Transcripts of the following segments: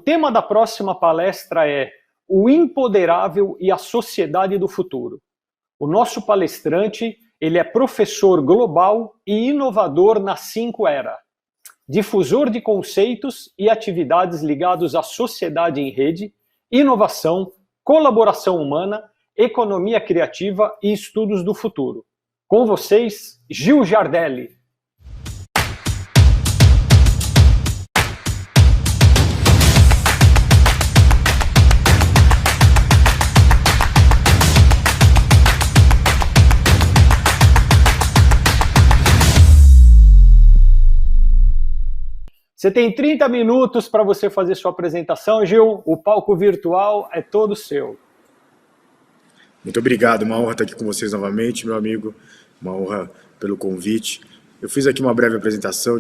tema da próxima palestra é o imponderável e a sociedade do futuro. O nosso palestrante, ele é professor global e inovador na 5 Era, difusor de conceitos e atividades ligados à sociedade em rede, inovação, colaboração humana, economia criativa e estudos do futuro. Com vocês, Gil Giardelli. Você tem 30 minutos para você fazer sua apresentação, Gil. O palco virtual é todo seu. Muito obrigado, uma honra estar aqui com vocês novamente, meu amigo. Uma honra pelo convite. Eu fiz aqui uma breve apresentação.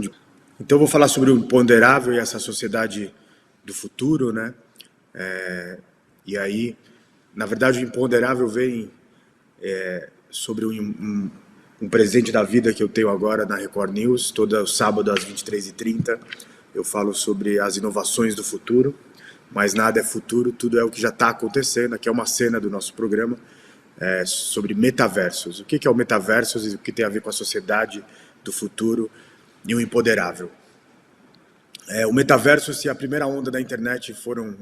Então, eu vou falar sobre o imponderável e essa sociedade do futuro, né? E aí, na verdade, o imponderável vem sobre um presente da vida que eu tenho agora na Record News, todo sábado às 23h30. Eu falo sobre as inovações do futuro, mas nada é futuro, tudo é o que já está acontecendo. Aqui é uma cena do nosso programa sobre metaversos. O que é o metaversos e o que tem a ver com a sociedade do futuro e o imponderável. O metaverso, se a primeira onda da internet foram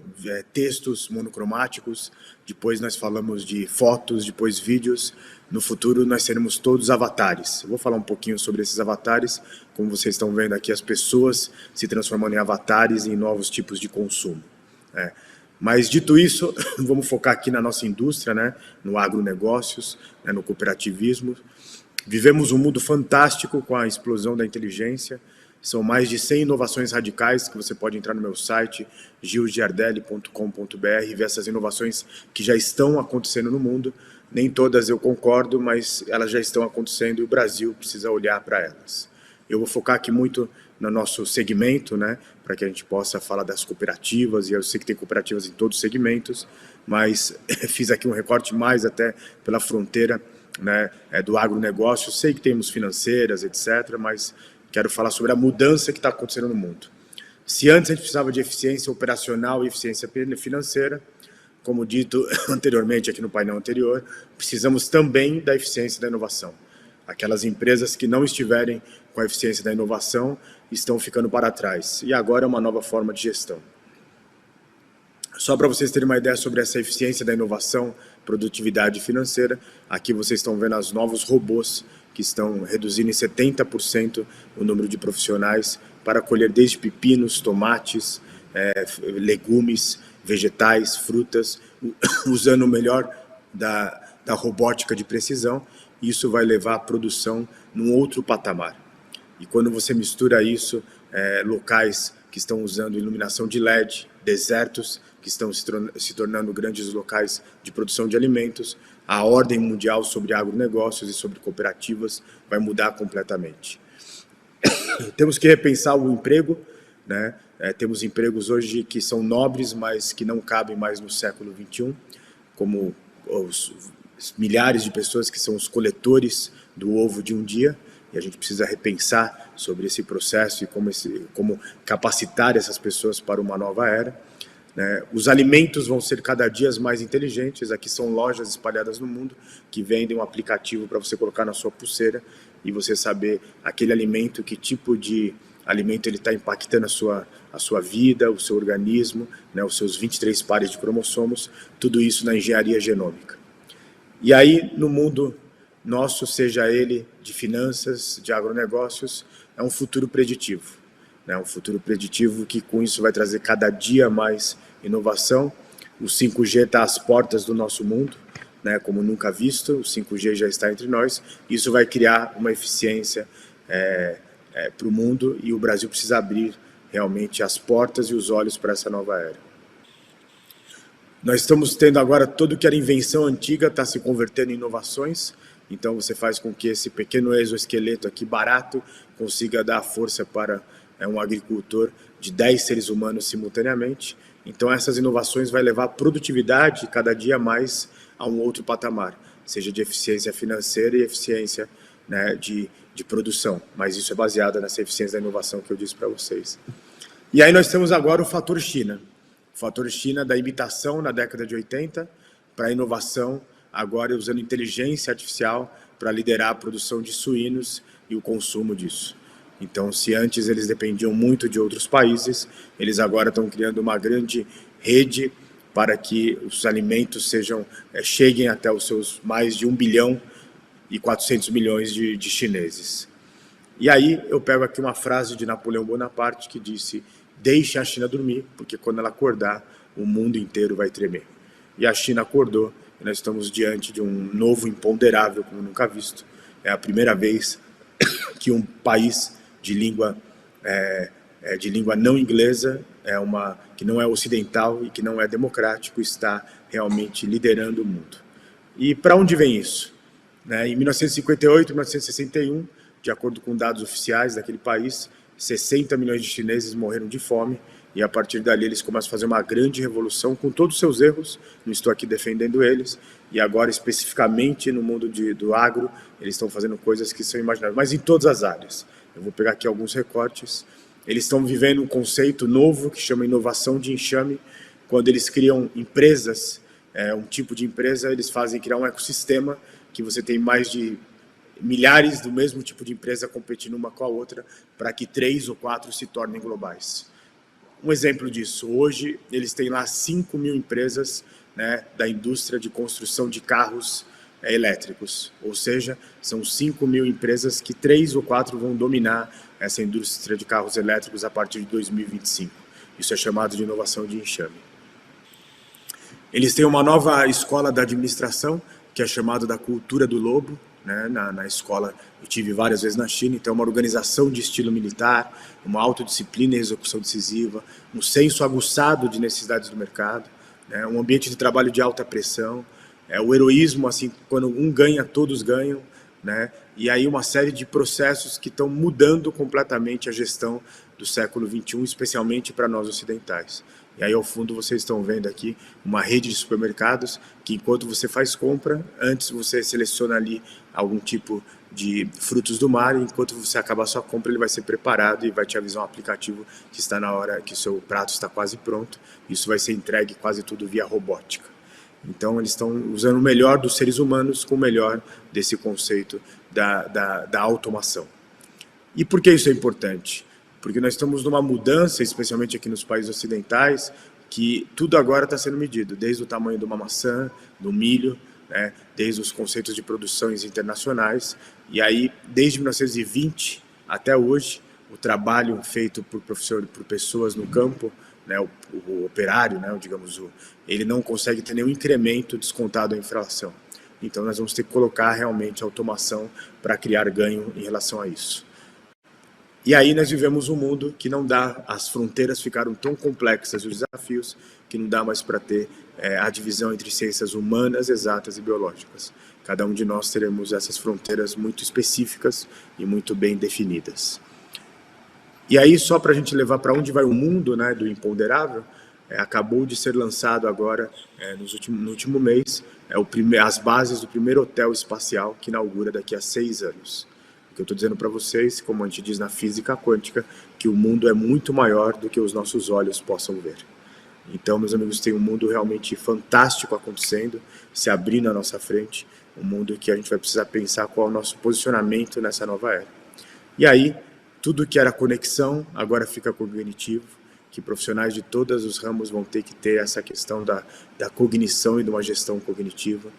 textos monocromáticos, depois nós falamos de fotos, depois vídeos, no futuro nós seremos todos avatares. Eu vou falar um pouquinho sobre esses avatares, como vocês estão vendo aqui, as pessoas se transformando em avatares e em novos tipos de consumo. Mas dito isso, vamos focar aqui na nossa indústria, né, no agronegócios, né, no cooperativismo. Vivemos um mundo fantástico com a explosão da inteligência. São mais de 100 inovações radicais que você pode entrar no meu site, gilgiardelli.com.br, e ver essas inovações que já estão acontecendo no mundo. Nem todas eu concordo, mas elas já estão acontecendo e o Brasil precisa olhar para elas. Eu vou focar aqui muito no nosso segmento, né, para que a gente possa falar das cooperativas, e eu sei que tem cooperativas em todos os segmentos, mas fiz aqui um recorte mais até pela fronteira, né, do agronegócio. Sei que temos financeiras, etc., mas quero falar sobre a mudança que está acontecendo no mundo. Se antes a gente precisava de eficiência operacional e eficiência financeira, como dito anteriormente aqui no painel anterior, precisamos também da eficiência da inovação. Aquelas empresas que não estiverem com a eficiência da inovação estão ficando para trás. E agora é uma nova forma de gestão. Só para vocês terem uma ideia sobre essa eficiência da inovação, produtividade financeira, aqui vocês estão vendo os novos robôs que estão reduzindo em 70% o número de profissionais para colher desde pepinos, tomates, legumes, vegetais, frutas, usando o melhor da robótica de precisão. Isso vai levar a produção num outro patamar. E quando você mistura isso, locais que estão usando iluminação de LED, desertos que estão se tornando grandes locais de produção de alimentos, a ordem mundial sobre agronegócios e sobre cooperativas vai mudar completamente. Temos que repensar o emprego, né? Temos empregos hoje que são nobres, mas que não cabem mais no século XXI, como os milhares de pessoas que são os coletores do ovo de um dia, e a gente precisa repensar sobre esse processo e como capacitar essas pessoas para uma nova era. Os alimentos vão ser cada dia mais inteligentes. Aqui são lojas espalhadas no mundo que vendem um aplicativo para você colocar na sua pulseira e você saber aquele alimento, que tipo de alimento ele está impactando a sua vida, o seu organismo, né, os seus 23 pares de cromossomos, tudo isso na engenharia genômica. E aí, no mundo nosso, seja ele de finanças, de agronegócios, é um futuro preditivo. Um futuro preditivo que com isso vai trazer cada dia mais inovação. O 5G está às portas do nosso mundo, né, como nunca visto. O 5G já está entre nós. Isso vai criar uma eficiência para o mundo, e o Brasil precisa abrir realmente as portas e os olhos para essa nova era. Nós estamos tendo agora tudo que era invenção antiga está se convertendo em inovações. Então você faz com que esse pequeno exoesqueleto aqui barato consiga dar força para um agricultor de 10 seres humanos simultaneamente. Então essas inovações vai levar a produtividade cada dia mais a um outro patamar, seja de eficiência financeira e eficiência, né, de produção. Mas isso é baseado nessa eficiência da inovação que eu disse para vocês. E aí nós temos agora o fator China. O fator China da imitação na década de 80 para a inovação, agora usando inteligência artificial para liderar a produção de suínos e o consumo disso. Então, se antes eles dependiam muito de outros países, eles agora estão criando uma grande rede para que os alimentos cheguem até os seus mais de 1 bilhão e 400 milhões de chineses. E aí eu pego aqui uma frase de Napoleão Bonaparte que disse: deixe a China dormir, porque quando ela acordar, o mundo inteiro vai tremer. E a China acordou, e nós estamos diante de um novo imponderável como nunca visto. É a primeira vez que um país de língua não inglesa, que não é ocidental e que não é democrático, está realmente liderando o mundo. E para onde vem isso? Em 1958 e 1961, de acordo com dados oficiais daquele país, 60 milhões de chineses morreram de fome, e a partir dali eles começam a fazer uma grande revolução com todos os seus erros, não estou aqui defendendo eles, e agora especificamente no mundo do agro, eles estão fazendo coisas que são imagináveis, mas em todas as áreas. Eu vou pegar aqui alguns recortes. Eles estão vivendo um conceito novo que chama inovação de enxame. Quando eles criam empresas, um tipo de empresa, eles fazem criar um ecossistema que você tem mais de milhares do mesmo tipo de empresa competindo uma com a outra para que 3 ou 4 se tornem globais. Um exemplo disso, hoje eles têm lá 5 mil empresas da indústria de construção de carros elétricos, ou seja, são 5 mil empresas que 3 ou 4 vão dominar essa indústria de carros elétricos a partir de 2025. Isso é chamado de inovação de enxame. Eles têm uma nova escola da administração, que é chamada da cultura do lobo. Na escola, eu tive várias vezes na China, então uma organização de estilo militar, uma autodisciplina e execução decisiva, um senso aguçado de necessidades do mercado, um ambiente de trabalho de alta pressão, o heroísmo, assim, quando um ganha, todos ganham, e aí uma série de processos que estão mudando completamente a gestão do século XXI, especialmente para nós ocidentais. E aí ao fundo vocês estão vendo aqui uma rede de supermercados que enquanto você faz compra, antes você seleciona ali algum tipo de frutos do mar, e enquanto você acabar a sua compra ele vai ser preparado e vai te avisar um aplicativo que está na hora que o seu prato está quase pronto. Isso vai ser entregue quase tudo via robótica. Então eles estão usando o melhor dos seres humanos com o melhor desse conceito da automação. E por que isso é importante? Porque nós estamos numa mudança, especialmente aqui nos países ocidentais, que tudo agora está sendo medido, desde o tamanho de uma maçã, do milho, desde os conceitos de produções internacionais. E aí, desde 1920 até hoje, o trabalho feito por pessoas no campo, o operário, digamos, ele não consegue ter nenhum incremento descontado à inflação. Então nós vamos ter que colocar realmente automação para criar ganho em relação a isso. E aí nós vivemos um mundo que não dá, as fronteiras ficaram tão complexas, os desafios, que não dá mais para ter a divisão entre ciências humanas, exatas e biológicas. Cada um de nós teremos essas fronteiras muito específicas e muito bem definidas. E aí, só para a gente levar para onde vai o mundo, do imponderável, acabou de ser lançado agora, no último mês, as bases do primeiro hotel espacial que inaugura daqui a 6 anos. O que eu estou dizendo para vocês, como a gente diz na física quântica, que o mundo é muito maior do que os nossos olhos possam ver. Então, meus amigos, tem um mundo realmente fantástico acontecendo, se abrindo à nossa frente, um mundo que a gente vai precisar pensar qual é o nosso posicionamento nessa nova era. E aí, tudo que era conexão agora fica cognitivo, que profissionais de todos os ramos vão ter que ter essa questão da cognição e de uma gestão cognitiva.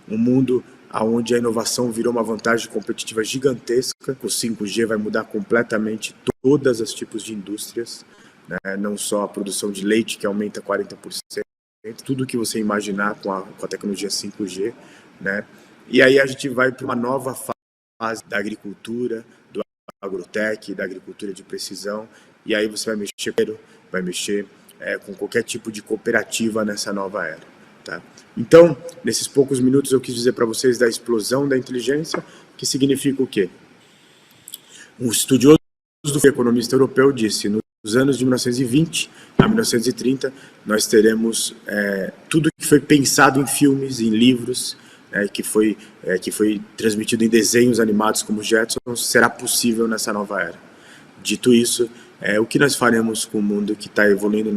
Um mundo onde a inovação virou uma vantagem competitiva gigantesca. O 5G vai mudar completamente todos os tipos de indústrias, não só a produção de leite, que aumenta 40%, tudo que você imaginar com a tecnologia 5G. E aí a gente vai para uma nova fase da agricultura, do agrotech, da agricultura de precisão, e aí você vai mexer com qualquer tipo de cooperativa nessa nova era. Tá? Então, nesses poucos minutos eu quis dizer para vocês da explosão da inteligência, que significa o quê? Um estudioso do economista europeu disse, nos anos de 1920 a 1930, nós teremos tudo que foi pensado em filmes, em livros, que foi transmitido em desenhos animados como Jetsons, será possível nessa nova era. Dito isso, o que nós faremos com o mundo que está evoluindo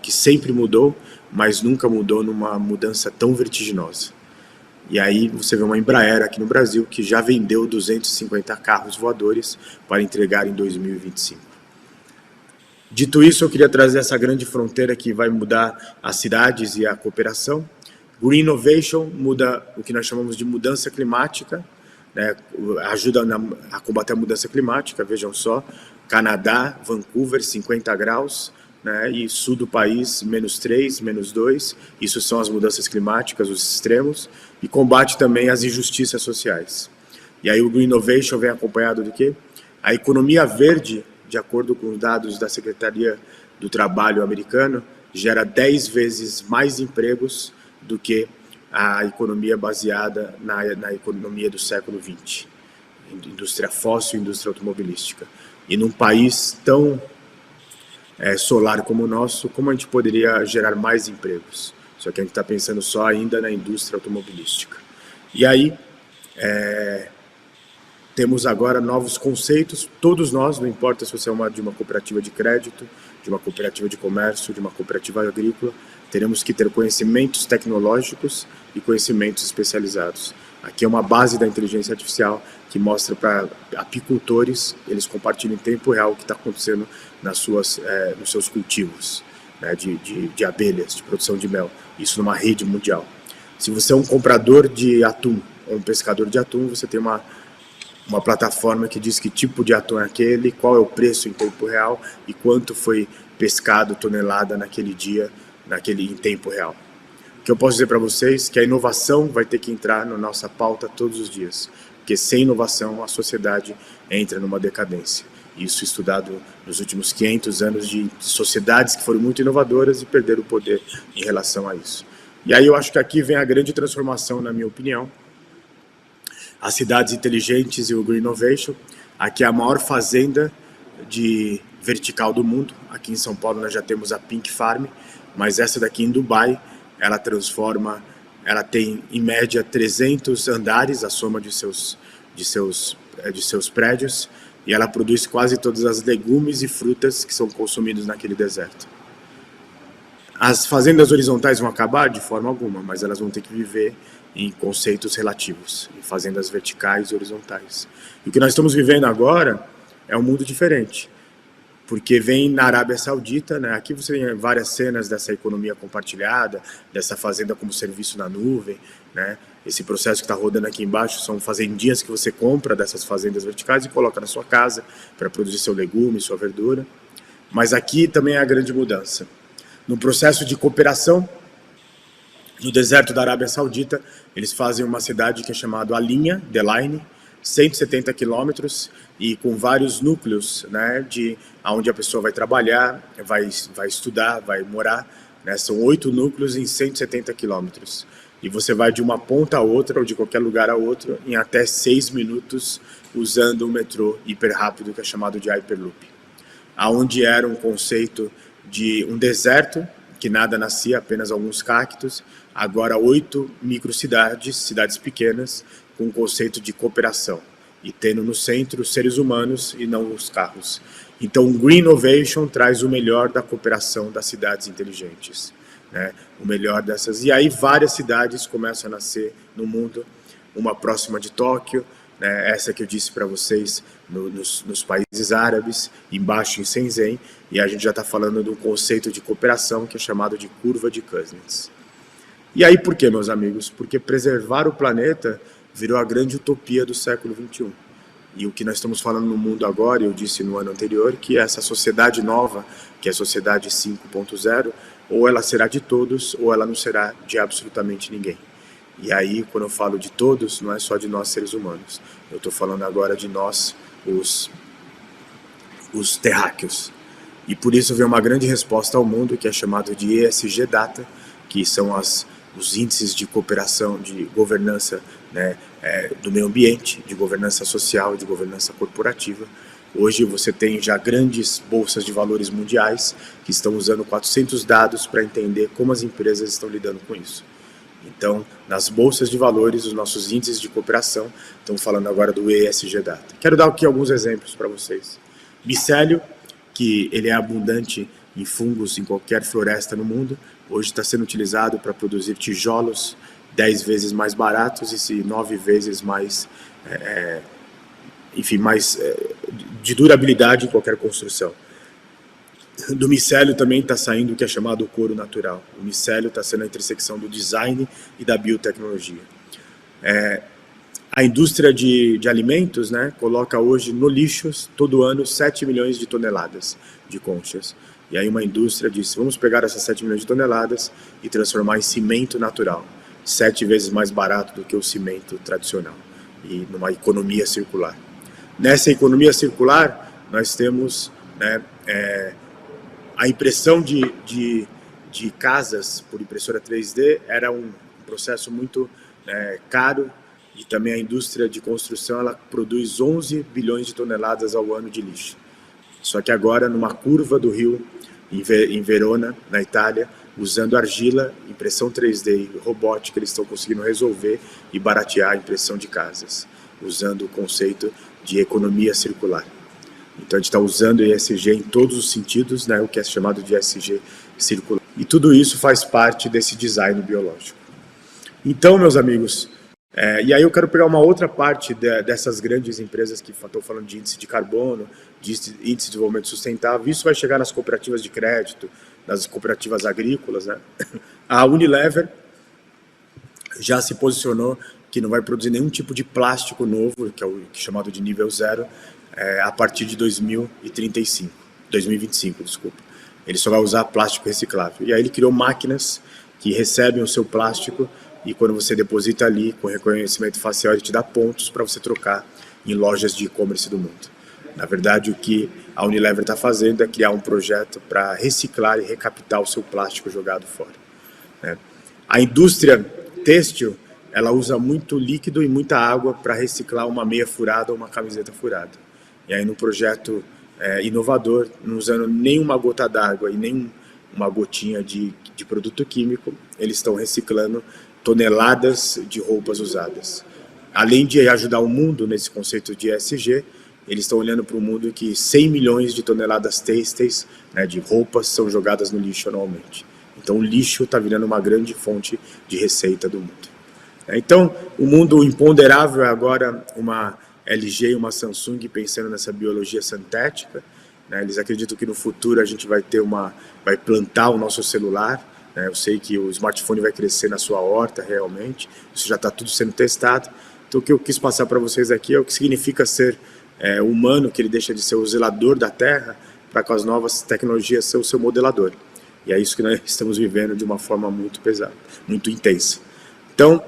que sempre mudou, mas nunca mudou numa mudança tão vertiginosa. E aí você vê uma Embraer aqui no Brasil que já vendeu 250 carros voadores para entregar em 2025. Dito isso, eu queria trazer essa grande fronteira que vai mudar as cidades e a cooperação. Green Innovation muda o que nós chamamos de mudança climática, né, ajuda a combater a mudança climática, vejam só, Canadá, Vancouver, 50 graus, né, e sul do país, -3, -2, isso são as mudanças climáticas, os extremos, e combate também as injustiças sociais. E aí o Green Innovation vem acompanhado de quê? A economia verde, de acordo com os dados da Secretaria do Trabalho americano, gera 10 vezes mais empregos do que a economia baseada na economia do século XX, indústria fóssil, indústria automobilística. E num país tão solar como o nosso, como a gente poderia gerar mais empregos? Só que a gente está pensando só ainda na indústria automobilística. E aí, temos agora novos conceitos, todos nós, não importa se você é de uma cooperativa de crédito, de uma cooperativa de comércio, de uma cooperativa agrícola, teremos que ter conhecimentos tecnológicos e conhecimentos especializados. Aqui é uma base da inteligência artificial que mostra para apicultores, eles compartilham em tempo real o que está acontecendo nos seus cultivos, né, de abelhas, de produção de mel, isso numa rede mundial. Se você é um comprador de atum ou um pescador de atum, você tem uma plataforma que diz que tipo de atum é aquele, qual é o preço em tempo real e quanto foi pescado tonelada naquele dia, em tempo real. O que eu posso dizer para vocês é que a inovação vai ter que entrar na nossa pauta todos os dias, porque sem inovação a sociedade entra numa decadência. Isso estudado nos últimos 500 anos de sociedades que foram muito inovadoras e perderam o poder em relação a isso. E aí eu acho que aqui vem a grande transformação, na minha opinião. As cidades inteligentes e o Green Innovation. Aqui é a maior fazenda de vertical do mundo. Aqui em São Paulo nós já temos a Pink Farm, mas essa daqui em Dubai, ela tem em média 300 andares, a soma de seus prédios, e ela produz quase todas as legumes e frutas que são consumidos naquele deserto. As fazendas horizontais vão acabar? De forma alguma, mas elas vão ter que viver em conceitos relativos, em fazendas verticais e horizontais. E o que nós estamos vivendo agora é um mundo diferente, porque vem na Arábia Saudita, né? Aqui você tem várias cenas dessa economia compartilhada, dessa fazenda como serviço na nuvem, né? Esse processo que está rodando aqui embaixo são fazendinhas que você compra dessas fazendas verticais e coloca na sua casa para produzir seu legume, sua verdura. Mas aqui também é a grande mudança. No processo de cooperação, no deserto da Arábia Saudita, eles fazem uma cidade que é chamada Alinha, The Line, 170 quilômetros e com vários núcleos, né, onde a pessoa vai trabalhar, vai estudar, vai morar, né, são 8 núcleos em 170 quilômetros. E você vai de uma ponta a outra, ou de qualquer lugar a outro, em até 6 minutos, usando o metrô hiper rápido, que é chamado de Hyperloop. Onde era um conceito de um deserto, que nada nascia, apenas alguns cactos, agora 8 microcidades, cidades pequenas, com um conceito de cooperação, e tendo no centro os seres humanos e não os carros. Então, o Green Innovation traz o melhor da cooperação das cidades inteligentes, né? O melhor dessas. E aí várias cidades começam a nascer no mundo, uma próxima de Tóquio, né? Essa que eu disse para vocês, nos países árabes, embaixo em Shenzhen, e a gente já está falando de um conceito de cooperação que é chamado de curva de Kuznets. E aí por quê, meus amigos? Porque preservar o planeta virou a grande utopia do século XXI. E o que nós estamos falando no mundo agora, eu disse no ano anterior, que essa sociedade nova, que é a sociedade 5.0, ou ela será de todos, ou ela não será de absolutamente ninguém. E aí, quando eu falo de todos, não é só de nós seres humanos. Eu estou falando agora de nós, os terráqueos. E por isso vem uma grande resposta ao mundo, que é chamado de ESG Data, que são os índices de cooperação, de governança, né, do meio ambiente, de governança social, de governança corporativa. Hoje você tem já grandes bolsas de valores mundiais que estão usando 400 dados para entender como as empresas estão lidando com isso. Então, nas bolsas de valores, os nossos índices de cooperação, estamos falando agora do ESG Data. Quero dar aqui alguns exemplos para vocês. Micélio, que ele é abundante em fungos em qualquer floresta no mundo, hoje está sendo utilizado para produzir tijolos 10 vezes mais baratos e 9 vezes mais, de durabilidade em qualquer construção. Do micélio também está saindo o que é chamado o couro natural. O micélio está sendo a intersecção do design e da biotecnologia. A indústria de alimentos, né, coloca hoje no lixo, todo ano, 7 milhões de toneladas de conchas. E aí uma indústria disse, vamos pegar essas 7 milhões de toneladas e transformar em cimento natural, 7 vezes mais barato do que o cimento tradicional, e numa economia circular. Nessa economia circular, nós temos, né, a impressão de casas por impressora 3D era um processo muito caro, e também a indústria de construção ela produz 11 bilhões de toneladas ao ano de lixo. Só que agora, numa curva do rio, em Verona, na Itália, usando argila, impressão 3D e robótica, eles estão conseguindo resolver e baratear a impressão de casas, usando o conceito de economia circular. Então a gente está usando ESG em todos os sentidos, né, o que é chamado de ESG circular. E tudo isso faz parte desse design biológico. Então, meus amigos, e aí eu quero pegar uma outra parte dessas grandes empresas que estão falando de índice de carbono, de índice de desenvolvimento sustentável. Isso vai chegar nas cooperativas de crédito, nas cooperativas agrícolas, né? A Unilever já se posicionou que não vai produzir nenhum tipo de plástico novo, que é o chamado de nível zero, a partir de 2025, desculpa. Ele só vai usar plástico reciclável. E aí ele criou máquinas que recebem o seu plástico e quando você deposita ali com reconhecimento facial, ele te dá pontos para você trocar em lojas de e-commerce do mundo. Na verdade, o que a Unilever está fazendo é criar um projeto para reciclar e recaptar o seu plástico jogado fora. A indústria têxtil, ela usa muito líquido e muita água para reciclar uma meia furada ou uma camiseta furada. E aí no projeto inovador, não usando nenhuma gota d'água e nem uma gotinha de produto químico, eles estão reciclando toneladas de roupas usadas. Além de ajudar o mundo nesse conceito de ESG, eles estão olhando para um mundo que 100 milhões de toneladas têxteis, né, de roupas são jogadas no lixo anualmente. Então o lixo está virando uma grande fonte de receita do mundo. Então o mundo imponderável é agora uma LG e uma Samsung pensando nessa biologia sintética. Eles acreditam que no futuro a gente vai plantar o nosso celular. Eu sei que o smartphone vai crescer na sua horta realmente, isso já está tudo sendo testado. Então o que eu quis passar para vocês aqui é o que significa ser humano, que ele deixa de ser o zelador da terra, para com as novas tecnologias ser o seu modelador. E é isso que nós estamos vivendo de uma forma muito pesada, muito intensa. Então,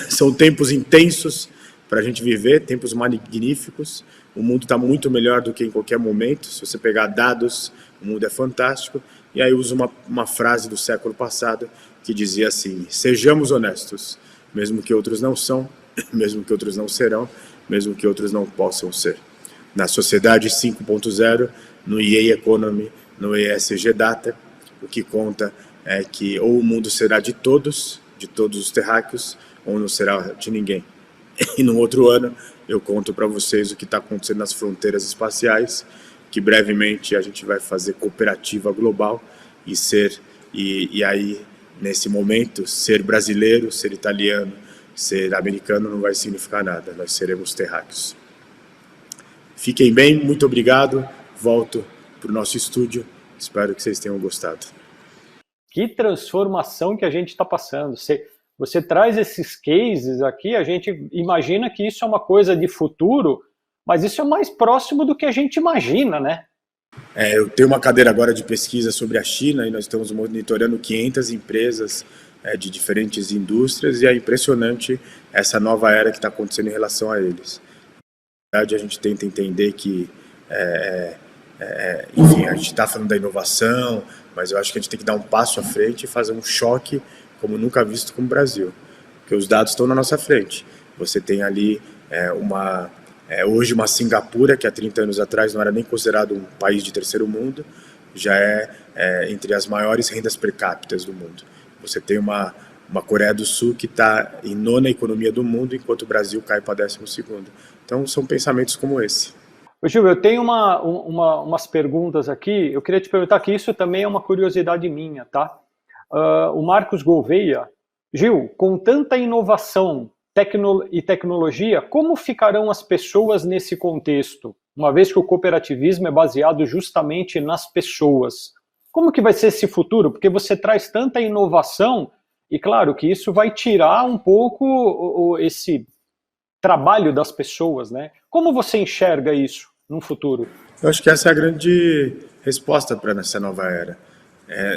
são tempos intensos para a gente viver, tempos magníficos. O mundo está muito melhor do que em qualquer momento. Se você pegar dados, o mundo é fantástico. E aí eu uso uma frase do século passado que dizia assim: sejamos honestos, mesmo que outros não são, mesmo que outros não serão, mesmo que outros não possam ser. Na sociedade 5.0, no EA Economy, no ESG Data, o que conta é que ou o mundo será de todos os terráqueos, ou não será de ninguém. E no outro ano eu conto para vocês o que está acontecendo nas fronteiras espaciais, que brevemente a gente vai fazer cooperativa global e aí, nesse momento, ser brasileiro, ser italiano, ser americano não vai significar nada, nós seremos terráqueos. Fiquem bem, muito obrigado, volto para o nosso estúdio, espero que vocês tenham gostado. Que transformação que a gente está passando. Você traz esses cases aqui, a gente imagina que isso é uma coisa de futuro, mas isso é mais próximo do que a gente imagina, né? Eu tenho uma cadeira agora de pesquisa sobre a China e nós estamos monitorando 500 empresas de diferentes indústrias e é impressionante essa nova era que está acontecendo em relação a eles. Na verdade, a gente tenta entender que, enfim, a gente está falando da inovação, mas eu acho que a gente tem que dar um passo à frente e fazer um choque como nunca visto com o Brasil, porque os dados estão na nossa frente. Você tem ali hoje uma Singapura, que há 30 anos atrás não era nem considerado um país de terceiro mundo, já é entre as maiores rendas per capita do mundo. Você tem uma Coreia do Sul que está em 9ª economia do mundo, enquanto o Brasil cai para 12º. Então são pensamentos como esse. Ô, Gil, eu tenho umas perguntas aqui. Eu queria te perguntar que isso também é uma curiosidade minha, tá? O Marcos Gouveia. Gil, com tanta inovação e tecnologia, como ficarão as pessoas nesse contexto? Uma vez que o cooperativismo é baseado justamente nas pessoas. Como que vai ser esse futuro? Porque você traz tanta inovação e, claro, que isso vai tirar um pouco esse trabalho das pessoas, né? Como você enxerga isso no futuro? Eu acho que essa é a grande resposta para essa nova era.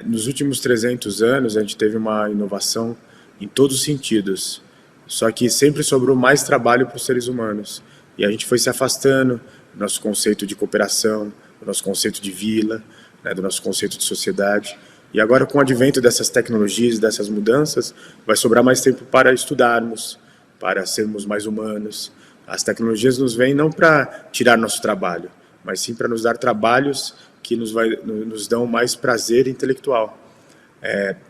Nos últimos 300 anos, a gente teve uma inovação em todos os sentidos, só que sempre sobrou mais trabalho para os seres humanos. E a gente foi se afastando do nosso conceito de cooperação, do nosso conceito de vila, né, do nosso conceito de sociedade. E agora, com o advento dessas tecnologias, dessas mudanças, vai sobrar mais tempo para estudarmos, para sermos mais humanos. As tecnologias nos vêm não para tirar nosso trabalho, mas sim para nos dar trabalhos que nos dão mais prazer intelectual.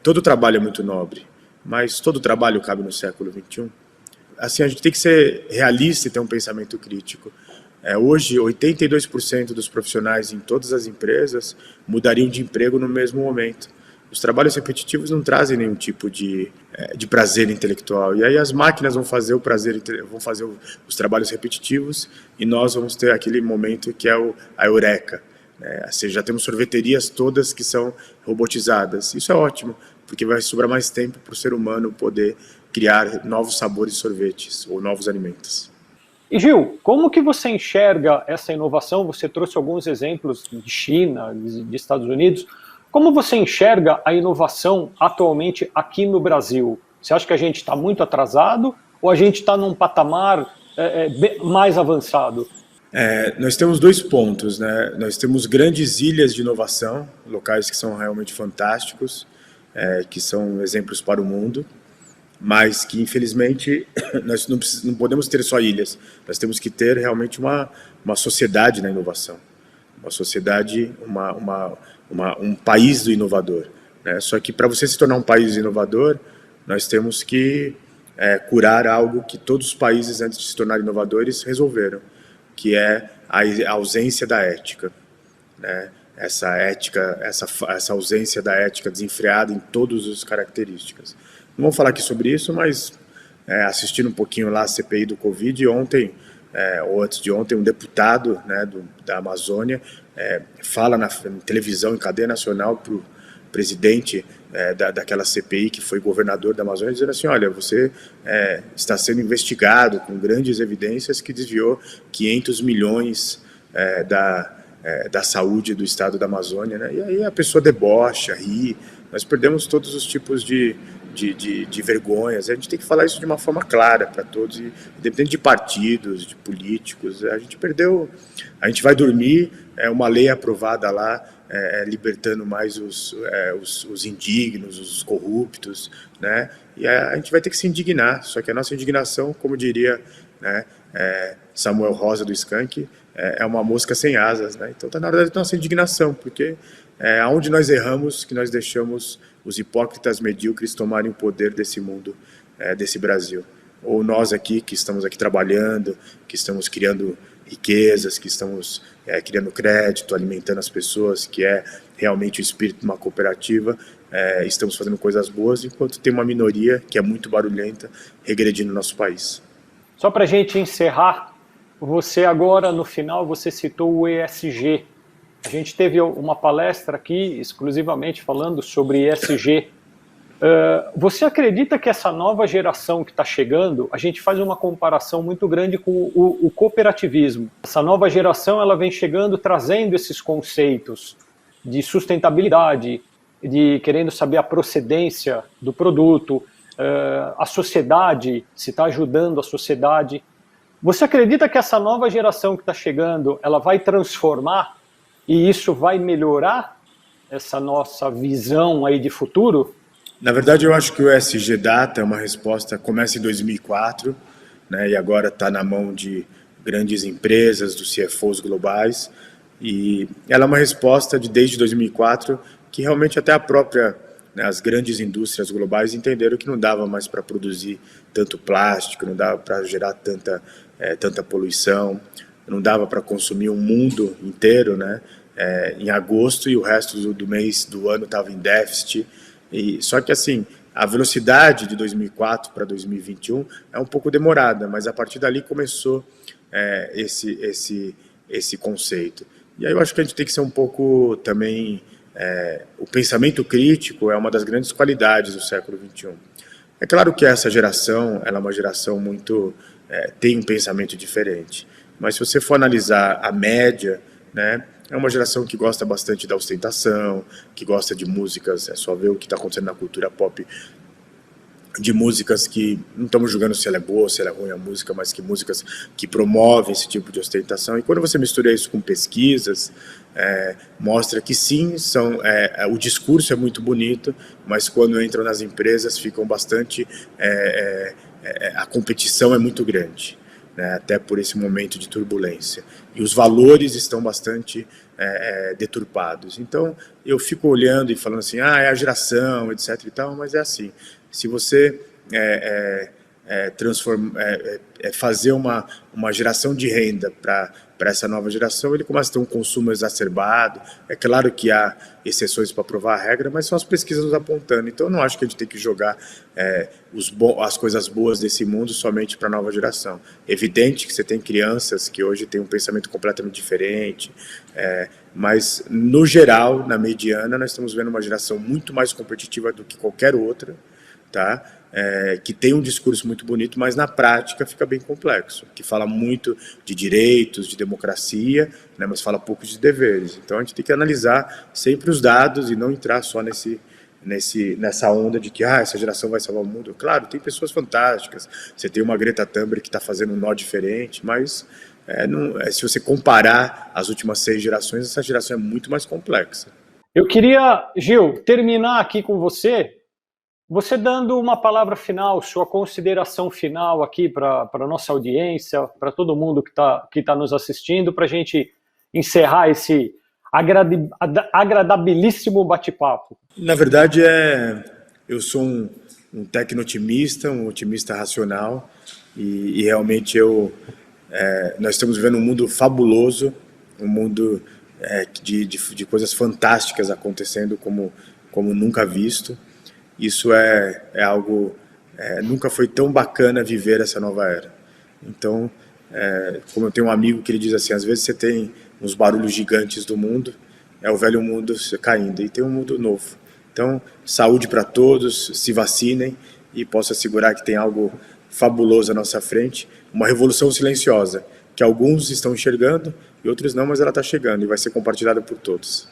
Todo trabalho é muito nobre, mas todo trabalho cabe no século XXI. Assim, a gente tem que ser realista e ter um pensamento crítico. Hoje, 82% dos profissionais em todas as empresas mudariam de emprego no mesmo momento. Os trabalhos repetitivos não trazem nenhum tipo de prazer intelectual. E aí as máquinas vão fazer os trabalhos repetitivos e nós vamos ter aquele momento que é a eureka. Ou seja, já temos sorveterias todas que são robotizadas. Isso é ótimo, porque vai sobrar mais tempo para o ser humano poder criar novos sabores de sorvetes ou novos alimentos. E Gil, como que você enxerga essa inovação? Você trouxe alguns exemplos de China, de Estados Unidos. Como você enxerga a inovação atualmente aqui no Brasil? Você acha que a gente está muito atrasado ou a gente está num patamar mais avançado? Nós temos dois pontos, né? Nós temos grandes ilhas de inovação, locais que são realmente fantásticos, que são exemplos para o mundo, mas que infelizmente nós não podemos ter só ilhas, nós temos que ter realmente uma sociedade na inovação, uma sociedade, um país do inovador, né? Só que para você se tornar um país inovador, nós temos que curar algo que todos os países antes de se tornarem inovadores resolveram, que é a ausência da ética, né? Essa ausência da ética desenfreada em todas as características. Não vamos falar aqui sobre isso, mas assistindo um pouquinho lá a CPI do Covid, ontem, ou antes de ontem, um deputado, né, da Amazônia fala na televisão, em cadeia nacional, para o presidente daquela CPI, que foi governador da Amazônia, dizendo assim: olha, você está sendo investigado com grandes evidências que desviou 500 milhões da saúde do estado da Amazônia, né? E aí a pessoa debocha, ri. Nós perdemos todos os tipos de vergonhas. A gente tem que falar isso de uma forma clara para todos, independente de partidos, de políticos. A gente vai dormir, uma lei aprovada lá, libertando mais os indignos, os corruptos, né? E a gente vai ter que se indignar, só que a nossa indignação, como diria, né, Samuel Rosa do Skank, é uma mosca sem asas, né? Então está na hora da nossa indignação, porque aonde nós erramos, que nós deixamos os hipócritas medíocres tomarem o poder desse mundo, desse Brasil. Ou nós aqui, que estamos aqui trabalhando, que estamos criando riquezas, que estamos criando crédito, alimentando as pessoas, que é realmente o espírito de uma cooperativa, estamos fazendo coisas boas, enquanto tem uma minoria que é muito barulhenta, regredindo no nosso país. Só para a gente encerrar, você agora, no final, você citou o ESG. A gente teve uma palestra aqui, exclusivamente falando sobre ESG. Você acredita que essa nova geração que está chegando, a gente faz uma comparação muito grande com o cooperativismo. Essa nova geração, ela vem chegando trazendo esses conceitos de sustentabilidade, de querendo saber a procedência do produto, a sociedade, se está ajudando a sociedade. Você acredita que essa nova geração que está chegando, ela vai transformar e isso vai melhorar essa nossa visão aí de futuro? Na verdade, eu acho que o ESG Data é uma resposta, começa em 2004, né, e agora está na mão de grandes empresas, dos CFOs globais, e ela é uma resposta desde 2004, que realmente até as grandes indústrias globais entenderam que não dava mais para produzir tanto plástico, não dava para gerar tanta poluição. não dava para consumir um mundo inteiro, né, em agosto, e o resto do mês do ano estava em déficit. Só que assim, a velocidade de 2004 para 2021 é um pouco demorada, mas a partir dali começou esse conceito. E aí eu acho que a gente tem que ser um pouco também... o pensamento crítico é uma das grandes qualidades do século XXI. É claro que essa geração, ela é uma geração muito... tem um pensamento diferente. Mas se você for analisar a média, né, é uma geração que gosta bastante da ostentação, que gosta de músicas, é só ver o que está acontecendo na cultura pop, de músicas que, não estamos julgando se ela é boa ou se ela é ruim a música, mas que músicas que promovem esse tipo de ostentação. E quando você mistura isso com pesquisas, mostra que sim, o discurso é muito bonito, mas quando entram nas empresas ficam bastante... a competição é muito grande, né, até por esse momento de turbulência. E os valores estão bastante deturpados. Então, eu fico olhando e falando assim, é a geração, etc. e tal, mas é assim, se você fazer uma geração de renda para essa nova geração, ele começa a ter um consumo exacerbado. É claro que há exceções para provar a regra, mas são as pesquisas nos apontando. Então, eu não acho que a gente tem que jogar as coisas boas desse mundo somente para a nova geração. É evidente que você tem crianças que hoje têm um pensamento completamente diferente, mas, no geral, na mediana, nós estamos vendo uma geração muito mais competitiva do que qualquer outra, tá? Que tem um discurso muito bonito, mas na prática fica bem complexo, que fala muito de direitos, de democracia, né, mas fala pouco de deveres. Então a gente tem que analisar sempre os dados e não entrar só nessa onda de que essa geração vai salvar o mundo. Claro, tem pessoas fantásticas, você tem uma Greta Thunberg que está fazendo um nó diferente, mas se você comparar as últimas 6 gerações, essa geração é muito mais complexa. Eu queria, Gil, terminar aqui com você dando uma palavra final, sua consideração final aqui para a nossa audiência, para todo mundo que tá nos assistindo, para a gente encerrar esse agradabilíssimo bate-papo. Na verdade, eu sou um tecno-otimista, um otimista racional, e realmente nós estamos vivendo um mundo fabuloso, um mundo de coisas fantásticas acontecendo como nunca visto. Isso é algo... nunca foi tão bacana viver essa nova era. Então, como eu tenho um amigo que ele diz assim, às vezes você tem uns barulhos gigantes do mundo, é o velho mundo caindo, e tem um mundo novo. Então, saúde para todos, se vacinem, e posso assegurar que tem algo fabuloso à nossa frente, uma revolução silenciosa, que alguns estão enxergando e outros não, mas ela está chegando e vai ser compartilhada por todos.